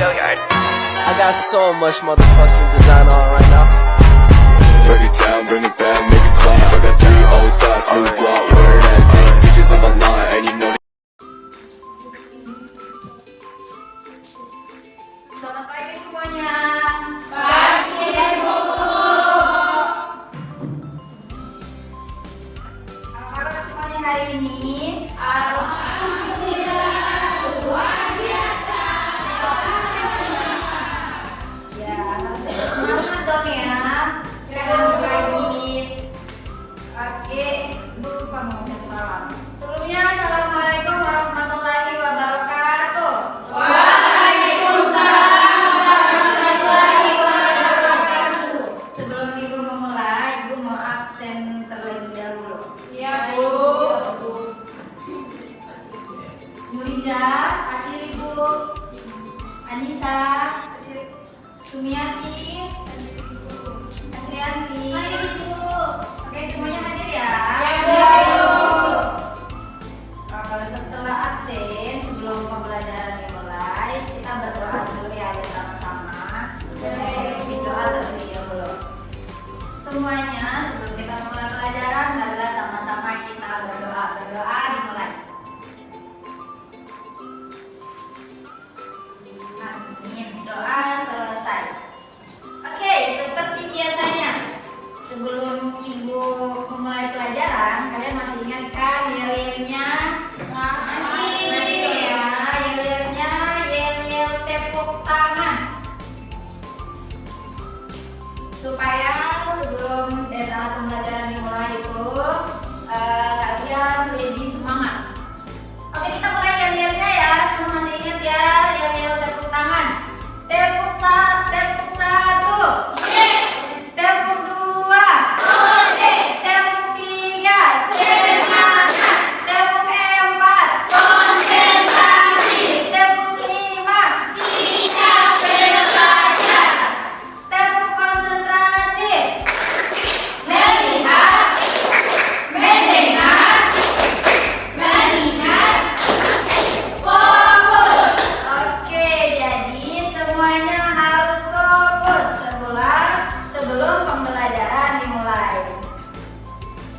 I got so much motherfucking design on right now. Break it down, bring it back, make it clap. I got 3 old thoughts, new block, where that day. Bitches on my line, and you know. Selamat pagi semuanya. Pagi, Bu. Apa kabar semuanya hari ini? Alhamdulillah, luar biasa. Ya, harus ada semangat dong ya. Harus pagi. Oke, lupa mengucap salam. Sebelumnya, assalamualaikum warahmatullahi wabarakatuh. Waalaikumsalam warahmatullahi wabarakatuh. Sebelum Ibu memulai, Ibu mau absen terlebih dahulu. Iya, Bu. Nuriza, hadir Ibu. Anissa, Sumiati, Asrianti. Hadir, Bu. Oke, semuanya hadir ya. Ya, Bu. Setelah absen, sebelum pembelajaran dimulai, kita berdoa dulu ya bersama-sama. Kita doa terlebih dahulu. Semuanya sebelum kita mulai pelajaran, marilah sama-sama kita berdoa. Berdoa dimulai. Amin. Doa selesai. Oke, seperti biasanya, sebelum Ibu memulai pelajaran, kalian masih ingat kan yel-yelnya? Masih ya, yel-yelnya yel-yel tepuk tangan. Supaya sebelum saat pembelajaran dimulai itu kalian lebih semangat. Oke, kita mulai yel-yelnya ya. Semua masih ingat ya yel-yel tepuk tangan. Tepuk satu. Yes. Tepuk dua. Oke. Tepuk tiga. Semangat. Tepuk empat. Konsentrasi. Tepuk lima. Siap belajar. Tepuk konsentrasi. Melihat. Mendengar. Mengingat. Fokus. Oke, jadi semuanya harus fokus sebelum pembelajaran dimulai.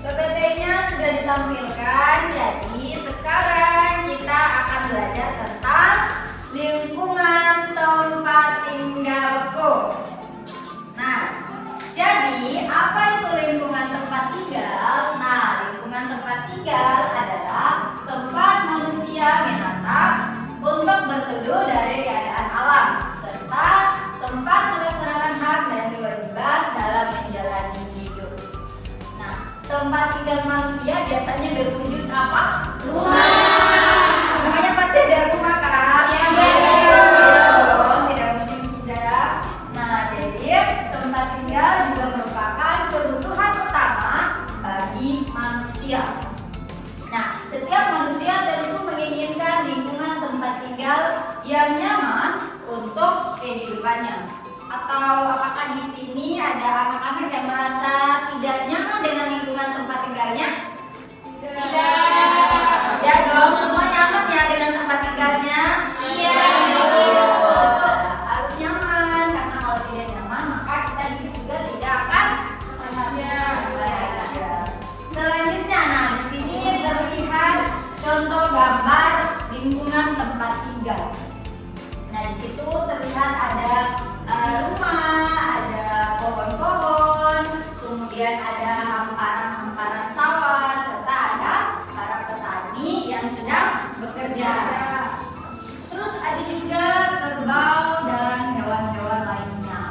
PPT-nya sudah ditampilkan, jadi sekarang kita akan belajar tentang lingkungan tempat tinggalku. Nah, jadi apa itu lingkungan tempat tinggal? Nah, lingkungan tempat tinggal adalah tempat manusia menatap untuk berteduh dari keadaan alam, serta tempat melaksanakan hak dan kewajiban dalam menjalani hidup. Nah, tempat tinggal manusia biasanya berwujud apa? Rumah. Semuanya pasti ada rumah kan? Iya, dong, tidak mungkin tidak. Nah, jadi tempat tinggal juga merupakan kebutuhan utama bagi manusia. Nah, setiap manusia tentu menginginkan lingkungan tempat tinggal yang nyaman untuk kehidupannya. Atau apakah di sini ada anak-anak yang merasa tidak nyaman dengan lingkungan tempat tinggalnya? Tidak. Ya dong, semua nyaman ya dengan tempat tinggalnya? Iya. Harus nyaman, karena kalau tidak nyaman maka kita hidup juga tidak akan bahagia. Selanjutnya, nah di sini terlihat contoh gambar lingkungan tempat tinggal. Nah di situ terlihat ada rumah, ada pohon-pohon, kemudian ada hamparan-hamparan sawah, serta ada para petani yang sedang bekerja. Terus ada juga kerbau dan hewan-hewan lainnya.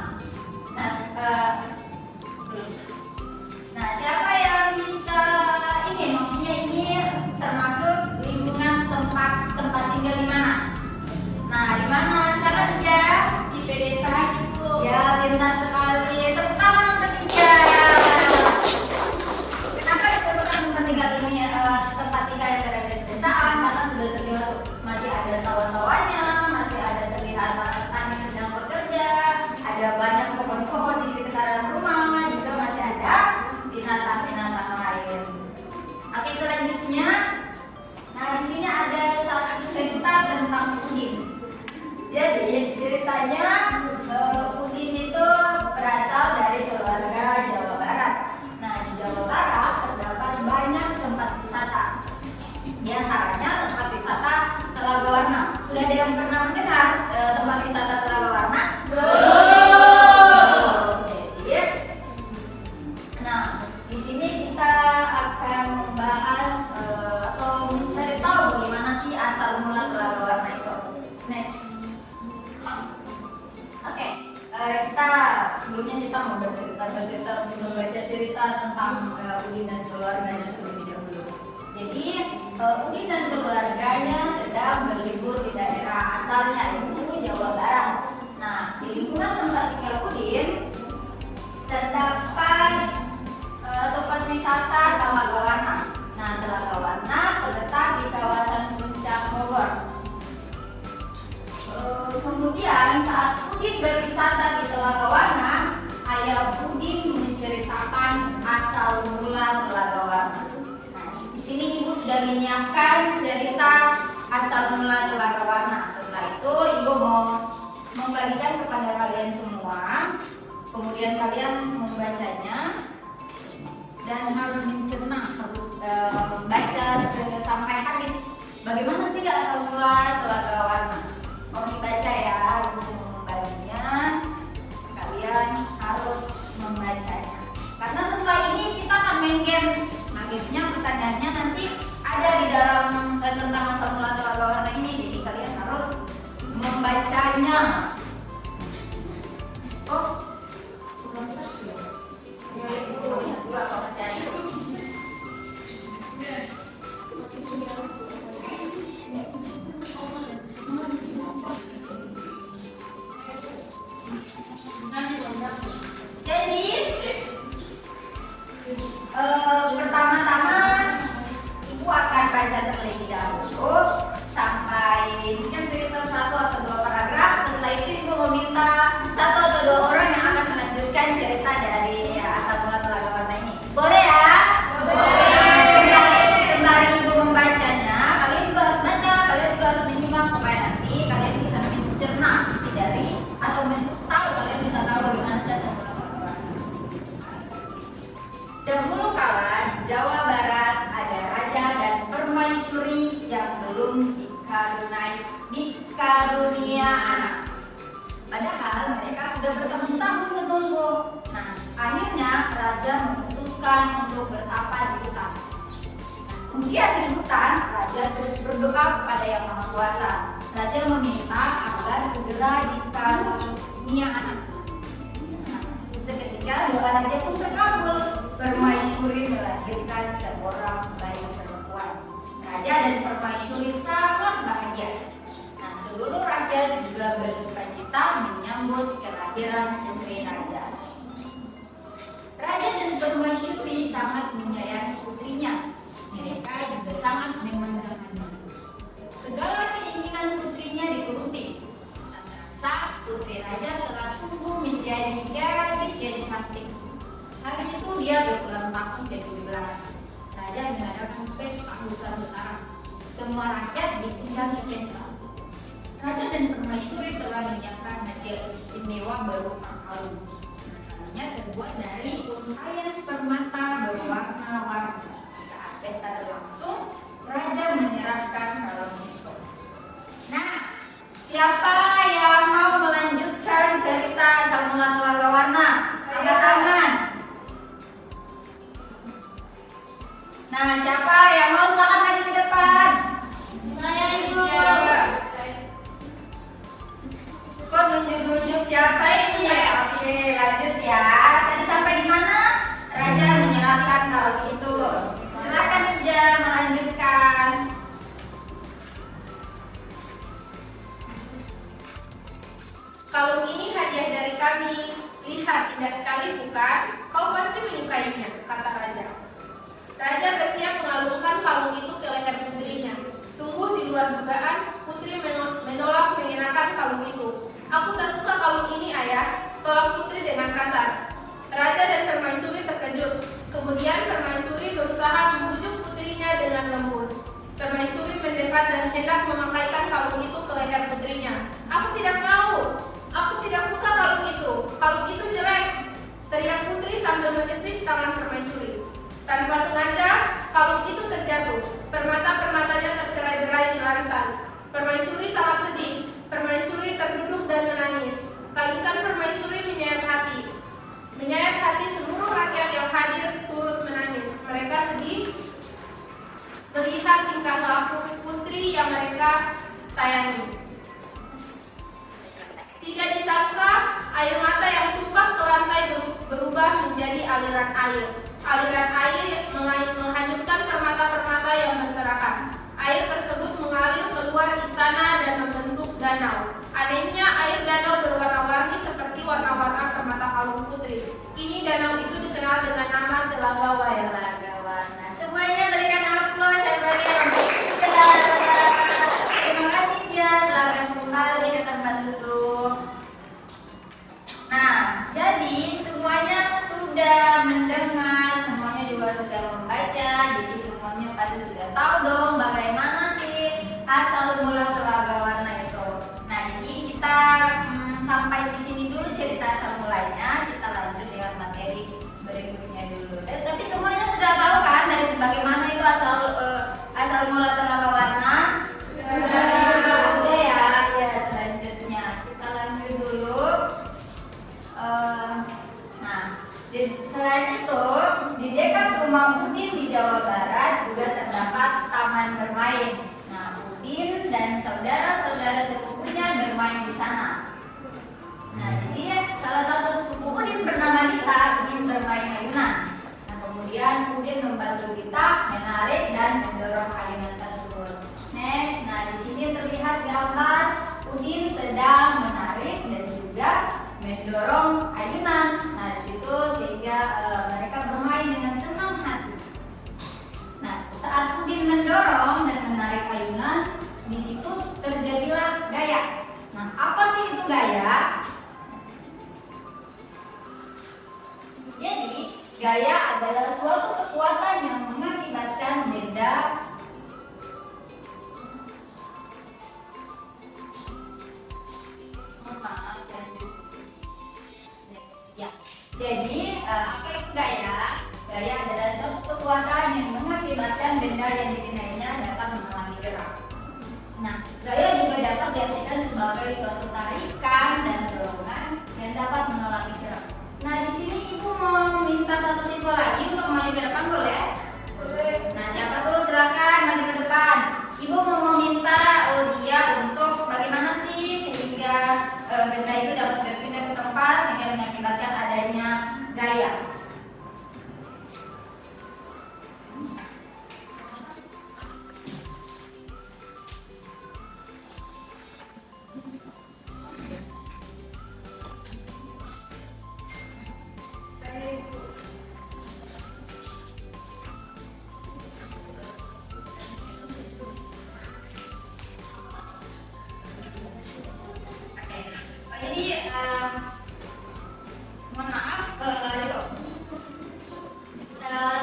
Nah, siapa yang bisa ini? Maksudnya ini termasuk lingkungan tempat tinggal di mana? Nah, di mana? Silakan aja. Di pedesaan itu. Ya, pintar sekali. Tepuk tangan untuk Ija. Kenapa disebut tempat tinggal ini tempat tinggal yang berada di pedesaan? Karena sudah terlihat masih ada sawah-sawahnya, masih ada terlihat para petani sedang bekerja, ada banyak pohon-pohon di sekitaran rumah, juga masih ada binatang-binatang lain. Oke, selanjutnya, nah di sini ada satu cerita tentang puding. Jadi ceritanya Udin itu berasal dari keluarga Jawa Barat. Nah, di Jawa Barat terdapat banyak tempat wisata. Di antaranya tempat wisata Telaga Warna. Sudah ada yang pernah mendengar tempat wisata Telaga Warna? Belum. Jadi, nah di sini kita akan membahas atau mencari tahu bagaimana sih asal mula Telaga Warna itu. Next. Oke, kita sebelumnya kita mau bercerita membaca cerita tentang Udin dan keluarganya terlebih dahulu. Jadi Udin dan keluarganya sedang berlibur di daerah asalnya yaitu Jawa Barat. Nah, di lingkungan tempat tinggal Udin terdapat tempat wisata Telaga Warna. Nah, Telaga Warna terletak di kawasan Puncak Bogor. Kemudian saat Udin berwisata di Telaga Warna, ayah Udin menceritakan asal mula Telaga Warna. Nah, di sini ibu sudah menyiapkan cerita asal mula Telaga Warna. Setelah itu ibu mau membagikan kepada kalian semua. Kemudian kalian membacanya dan harus mencerna, harus membaca sampai habis. Bagaimana sih asal mula Telaga Warna? Mau dibaca ya, untuk membaginya kalian harus membacanya. Karena setelah ini kita akan main games. Nah, gamesnya pertanyaannya nanti ada di dalam tentang asal mula Telaga Warna ini. Jadi kalian harus membacanya. Oh, dua apa masih ada? Jadi pertama-tama ibu akan baca terlebih dahulu sampai mungkin sekitar 1 atau 2 paragraf. Setelah itu ibu meminta 1 atau 2 orang yang akan melanjutkan cerita dari asal mula Telaga Warna ini. Boleh ya? Boleh. Sembari ibu membacanya, kalian juga harus baca, kalian juga harus menyimak supaya nanti kalian bisa mencerna isi dari atau tahu, kalian bisa tahu bagaimana sih asal mula Telaga Warna. Dahulu kala di Jawa Barat ada raja dan permaisuri yang belum dikarunia anak. Padahal mereka sudah bertahun-tahun menunggu. Nah, akhirnya raja memutuskan untuk bertapa di hutan. Kemudian di hutan, raja terus berdoa kepada Yang Maha Kuasa. Raja meminta agar segera dikarunia anak. Nah, seketika doa raja pun terkabul. Permaisuri melahirkan seorang bayi perempuan. Raja dan permaisuri sangat bahagia. Nah, seluruh rakyat juga bersukacita menyambut kelahiran putri raja. Raja dan permaisuri sangat menyayangi putrinya. Mereka juga sangat memandangnya. Segala keinginan putrinya dituruti. Saat putri raja telah tumbuh menjadi gadis yang cantik. Hari itu dia berulang tahun ke-17. Raja mengadakan pesta besar-besaran. Semua rakyat diundang di pesta. Raja dan permaisuri telah menyiapkan hadiah istimewa berupa kalung. Kalungnya terbuat dari untayan permata berwarna-warni. Saat pesta berlangsung, raja menyerahkan kalung itu. Nah, siapa yang mau melanjutkan cerita asal mula Telaga Warna? Angkat tangan. Nah, siapa yang mau silakan maju ke depan? Saya Ibu. Kok nunjuk-nunjuk siapa ini? Oke, lanjut ya. Tadi sampai di mana? Raja menyerahkan kalung itu. Silakan Raja melanjutkan. Kalung ini hadiah dari kami. Lihat, indah sekali bukan? Kau pasti menyukainya, kata raja. Raja bersiap mengalungkan kalung itu ke leher putrinya. Sungguh di luar dugaan, putri menolak mengenakan kalung itu. Aku tak suka kalung ini, ayah, tolak putri dengan kasar. Raja dan permaisuri terkejut. Kemudian permaisuri berusaha membujuk putrinya dengan lembut. Permaisuri mendekat dan hendak memakaikan kalung itu ke leher putrinya. Aku tidak melayani. Tidak disangka, air mata yang tumpah ke lantai berubah menjadi aliran air. Aliran air menghanyutkan permata-permata yang berserakan. Air tersebut mengalir keluar istana dan membentuk danau. Anehnya, air danau berwarna-warni seperti warna-warna permata kalung putri. Kini danau itu dikenal dengan nama Telaga Warna. Telaga Warna. Semuanya berikan aplaus yang berikan Telaga. Terima kasih ya, silakan kembali ke tempat duduk. Nah, jadi semuanya sudah mendengar, semuanya juga sudah membaca, jadi semuanya pasti sudah tahu dong bagaimana sih asal mula Telaga Warna itu. Nah, jadi kita sampai di sini dulu cerita asal mulanya, kita lanjut dengan materi berikutnya dulu. Tapi semuanya sudah tahu kan dari bagaimana itu asal mula Telaga Warna? Sudah ya. Ya, selanjutnya kita lanjut dulu. Selain itu, di dekat rumah Udin di Jawa Barat juga terdapat taman bermain. Nah, Udin dan saudara-saudara sepupunya bermain di sana. Nah, jadi salah satu sepupu Udin bernama Dita, Udin bermain ayunan. Nah, kemudian Udin membantu Dita menarik dan mendorong ayunan tersebut. Next, nah di sini terlihat gambar Udin sedang menarik dan juga mendorong ayunan. Nah, di situ sehingga mereka bermain dengan senang hati. Nah, saat Udin mendorong dan menarik ayunan, di situ terjadilah gaya. Nah, apa sih itu gaya? Jadi, gaya adalah suatu kekuatan yang mengakibatkan benda Jadi, apa itu gaya? Gaya adalah suatu kekuatan yang mengakibatkan benda yang dikenainya dapat mengalami gerak. Nah, gaya juga dapat diartikan sebagai suatu tarikan dan dorongan yang dapat mengalami gerak. Nah, di sini ibu mau minta satu siswa lagi untuk maju ke depan, boleh? Boleh. Nah, siapa tuh? Silakan maju ke depan. Ibu mau meminta dia untuk bagaimana sih sehingga benda itu dapat berpindah ke tempat sehingga mengakibatkan adanya gaya. Jadi mohon maaf,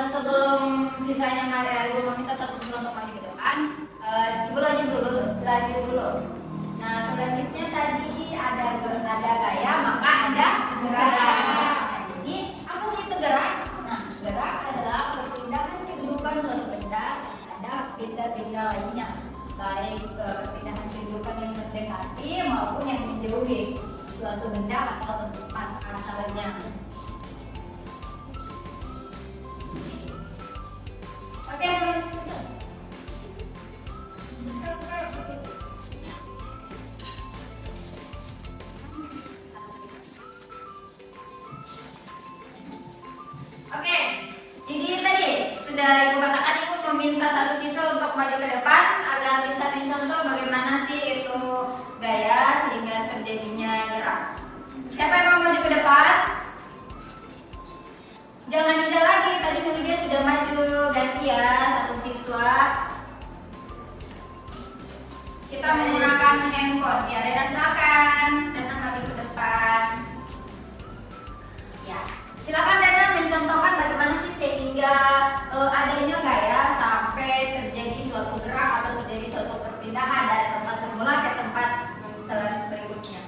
sebelum sisanya ibu meminta satu siswa untuk maju ke depan, ibu lanjut dulu. Nah, selanjutnya tadi ada gaya, maka ada gerak. Nah, jadi apa sih itu gerak? Nah, gerak adalah perpindahan kedudukan suatu benda terhadap benda-benda lainnya, baik perpindahan kedudukan yang mendekati maupun yang menjauhi suatu benda atau tempat asalnya. Oke, jadi tadi sudah ibu katakan ibu meminta satu siswa untuk maju ke depan agar bisa mencontoh bagaimana sih itu gaya sehingga terjadinya gerak. Siapa yang mau maju ke depan? Jangan Diza lagi, tadi muridnya sudah maju, ganti ya satu siswa. Kita menggunakan handphone. Ya, Rena silakan. Rena maju ke depan. Ya, silakan Rena mencontohkan bagaimana sih sehingga adanya gaya sampai terjadi suatu gerak atau terjadi suatu perpindahan dari tempat semula ke tempat berikutnya.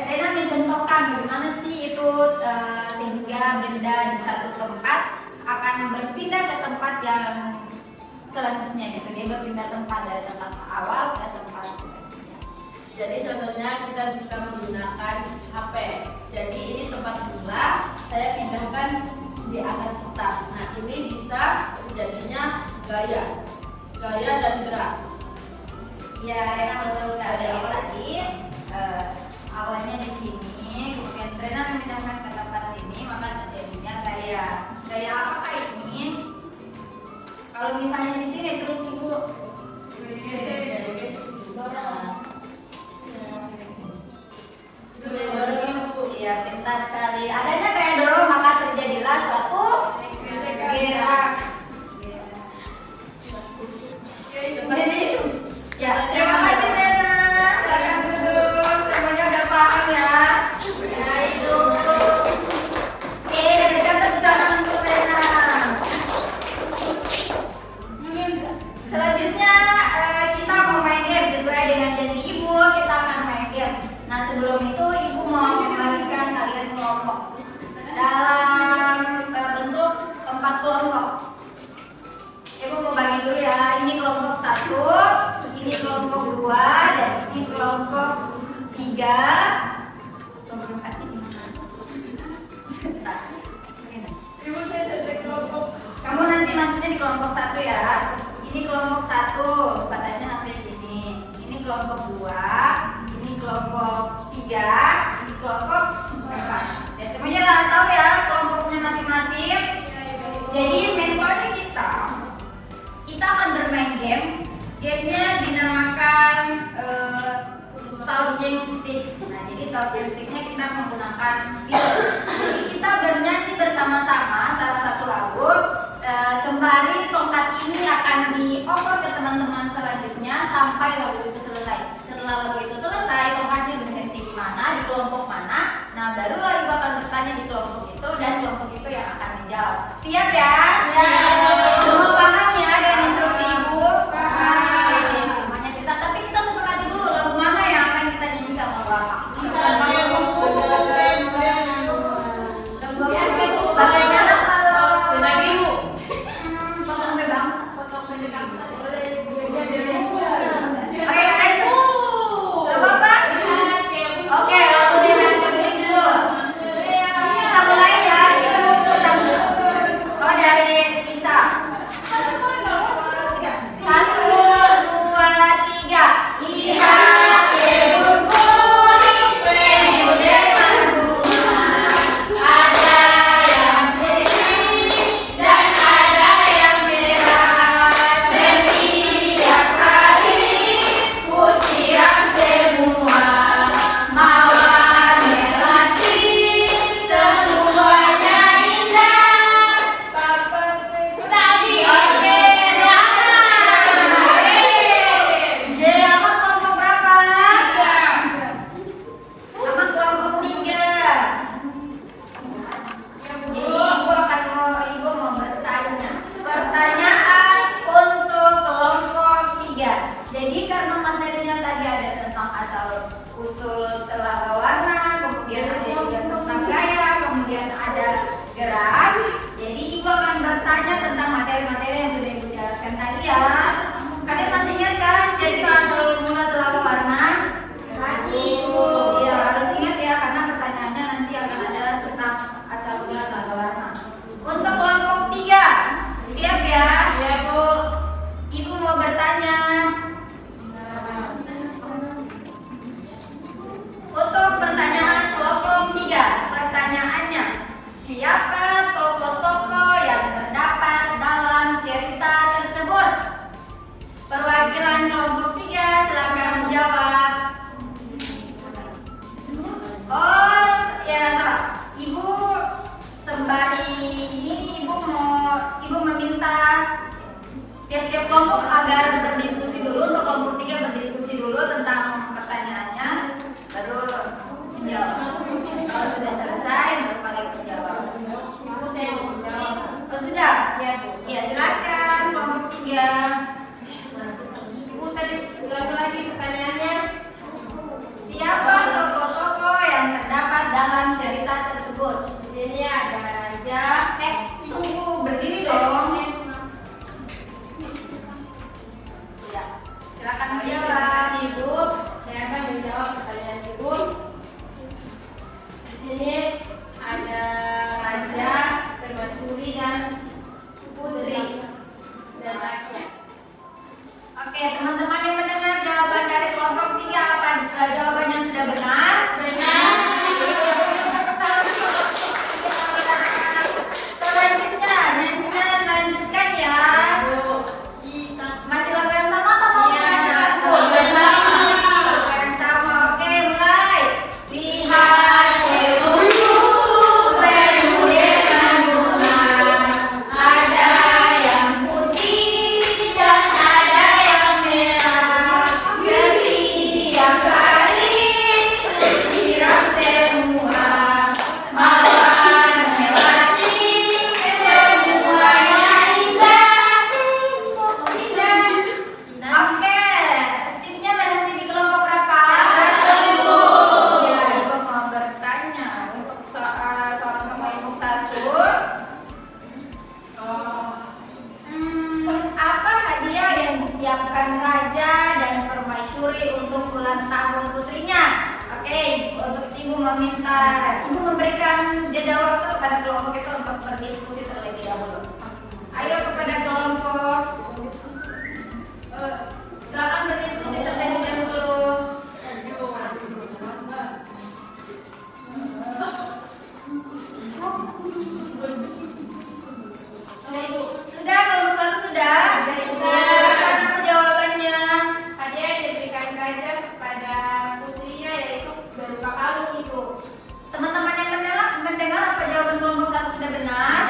Rena mencontohkan bagaimana sih itu sehingga benda di satu tempat akan berpindah ke tempat yang selanjutnya gitu. Dia berpindah tempat dari tempat awal ke tempat berikutnya. Jadi contohnya kita bisa menggunakan HP. Jadi ini tempat semula, saya pindahkan di atas kertas. Nah, ini bisa terjadinya gaya dan gerak. Ya, Rena betul sekali. Tadi awalnya di sini, kemudian Rena memindahkan ke tempat ini, maka terjadinya gaya apa ini? Kalau misalnya di sini terus ibu iya, pintar sekali. Adanya kayak dorong, maka terjadilah suatu gerak. Jadi, ya, terima kasih Rena. Silakan duduk. Semuanya udah paham ya? Ya, itu. Oke, berikan tepuk tangan untuk Rena. Selanjutnya kita mau main game sesuai dengan janji ibu. Kita akan main game. Nah, sebelum itu ibu mau membagikan kalian kelompok dalam bentuk 4 kelompok. Ibu mau bagi dulu ya. Ini kelompok 1, ini kelompok 2, dan ini kelompok 3. Kelompok 4 ini mana? Bentar. Ibu saya dari kelompok. Kamu nanti masuknya di kelompok 1 ya. Ini kelompok 1, batasnya sampai sini. Ini kelompok 2, ini kelompok 3, ini kelompok 4. Dan semuanya udah tahu ya kelompoknya masing-masing. Jadi metode kita akan bermain game. Gamenya dinamakan talking stick. Nah, jadi talking sticknya kita menggunakan speaker. Jadi kita bernyanyi bersama-sama salah satu lagu. Sembari tongkat ini akan dioper ke teman-teman selanjutnya sampai lagu itu selesai. Setelah lagu itu selesai, tongkatnya berhenti di mana, di kelompok mana. Nah, barulah ibu akan bertanya di kelompok itu dan kelompok itu yang akan menjawab. Siap ya? Semua paham ya dengan instruksi ibu? Paham. Semuanya kita, tapi kita sepakati dulu lagu mana yang akan kita nyanyikan lagu apa? Bagaimana kalau potong sampai bangsa? Oke, guys. Gak apa-apa? Oke, lagu dengan kedua dulu. Kita mulai ya. Oh, dari Lisa. 1, 2, 3. Lihat kebun kuning, penuh dengan bunga. Ada yang putih dan ada yang merah. Setiap hari ku siram semua. Mawar melati semuanya indah. Tadi oke lah. Jadi apa kelompok berapa? Sama kelompok 3. Jadi ibu mau bertanya. Pertanyaan untuk kelompok 3. Jadi karena materinya tadi ada tentang asal usul telaga warna, kemudian ada juga tentang gaya, kemudian ada gerak. Jadi ibu akan bertanya tentang materi-materi yang sudah ibu jelaskan tadi ya. Kalian masih ingat kan? Jadi kalau asal mula telaga warna, masih ibu. Iya, harus ingat ya karena pertanyaannya nanti akan ada tentang asal mula telaga warna. Untuk kelompok 3, siap ya? Iya bu. Ibu mau bertanya. Untuk pertanyaan kelompok 3, pertanyaannya, siapa tokoh-tokoh yang terdapat dalam cerita tersebut? Perwakilan kelompok 3 silakan menjawab. Oh, ya salah. Ibu sembari ini ibu meminta tiap-tiap kelompok agar berdiskusi dulu. Untuk kelompok 3 berdiskusi dulu tentang pertanyaannya, baru menjawab. Kalau sudah selesai, baru kalian menjawab. Ibu saya mau menjawab. Oh sudah? Iya bu. Ya silakan kelompok 3. Ibu tadi ulangi lagi pertanyaannya. Siapa tokoh-tokoh yang terdapat dalam cerita tersebut? Di sini ada Raja. Tunggu, berdiri dong. Ya, silakan Terima menjawab. kasih ibu. Saya akan menjawab pertanyaan ibu. Di sini ada Raja, Permaisuri dan Putri dan rakyat. Oke, teman-teman yang mendengar jawaban ulang tahun putrinya. Oke, untuk ibu meminta ibu memberikan jeda waktu kepada kelompok itu untuk berdiskusi terlebih dahulu. Ayo kepada kelompok, silakan berdiskusi terlebih dahulu. Sudah, kelompok satu sudah. Silakan apa jawabannya? Hadiah yang diberikan raja kepada putrinya yaitu berupa kalung itu. Teman-teman yang mendengar apa jawaban kelompok satu sudah benar?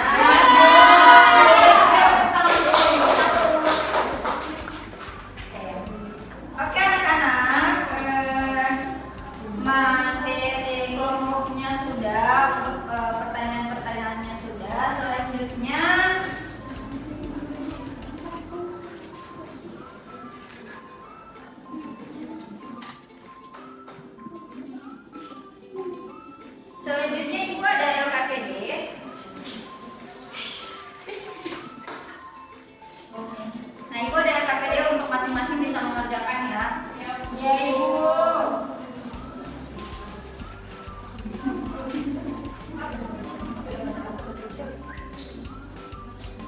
Oke anak-anak, materi kelompoknya sudah, untuk pertanyaan-pertanyaannya sudah. Selanjutnya ibu ada LKPD. Nah ibu ada LKPD untuk masing-masing bisa mengerjakan ya. Ya ibu.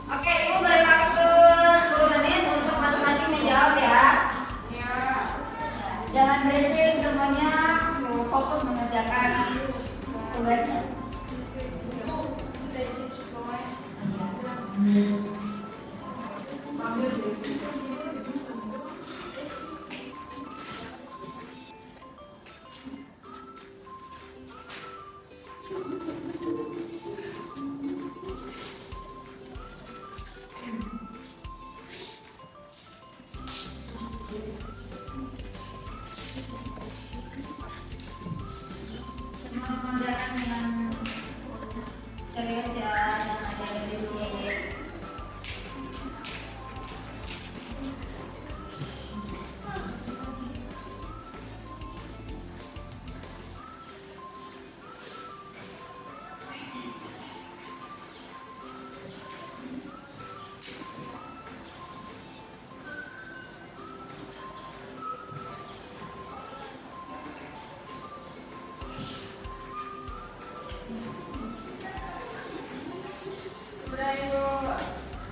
Oke ibu beri waktu 10 menit untuk masing-masing menjawab ya. Jangan berisik, semuanya fokus mengerjakan tugasnya. Semua mengerjakan dengan serius ya, jangan ada yang berisik.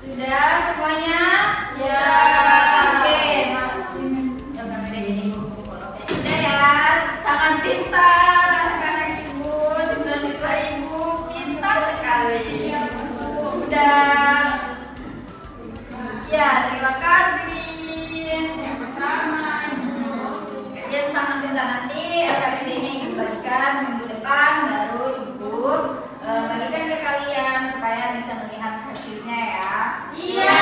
Sudah semuanya? Ya. Oke. Jangan beda jadi buku. Sudah ya. Sangat pintar anak-anak ibu, siswa-siswa ibu pintar sekali. Udah. Ya, terima kasih. Sama ibu. Kalian sangat pintar, nanti LKPD-nya ibu bagikan minggu depan, baru ibu bagikan ke kalian supaya bisa melihat hasilnya ya. Iya.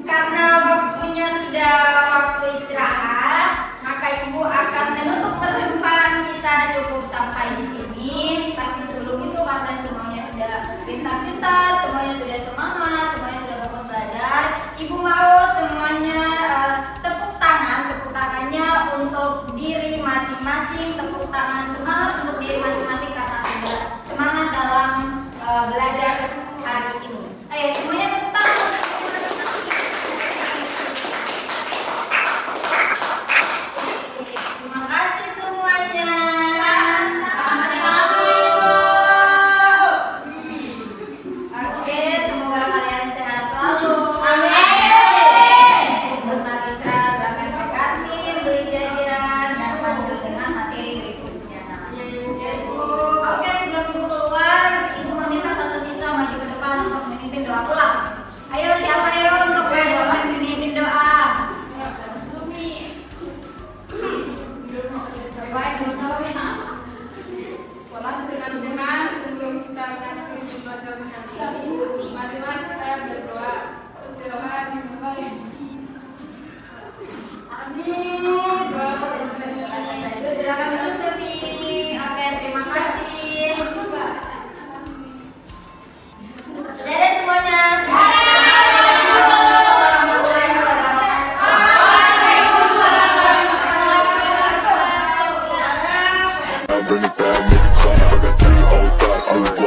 Karena waktunya sudah waktu istirahat, maka ibu akan menutup perjumpaan kita cukup sampai di sini. Tapi sebelum itu karena semuanya sudah pintar-pintar, semuanya sudah semangat, semuanya sudah fokus belajar, ibu mau semuanya tepuk tangannya untuk diri masing-masing, tepuk tangan semangat untuk diri masing-masing karena sudah semangat dalam belajar hari ini. Ayo semuanya tepuk tangan. Terima kasih semuanya. Sama-sama ibu. Oke, semoga kalian sehat selalu. Amin. Tetap istirahat, bahkan ke kantin, beli jajan, dan lanjut dengan materi berikutnya. Oke, sebelum ibu keluar, ibu meminta satu siswa maju ke depan untuk memimpin doa pulang. Ayo siapa ya untuk memimpin doa? Dengan sebelum kita mengakhiri pembelajaran hari ini, marilah kita berdoa. Tuhan yang baik. Amin. Silakan duduk Sufi. Oke, terima kasih. Dadah semuanya. Bring it back, make it clap. I got 3 old thoughts, new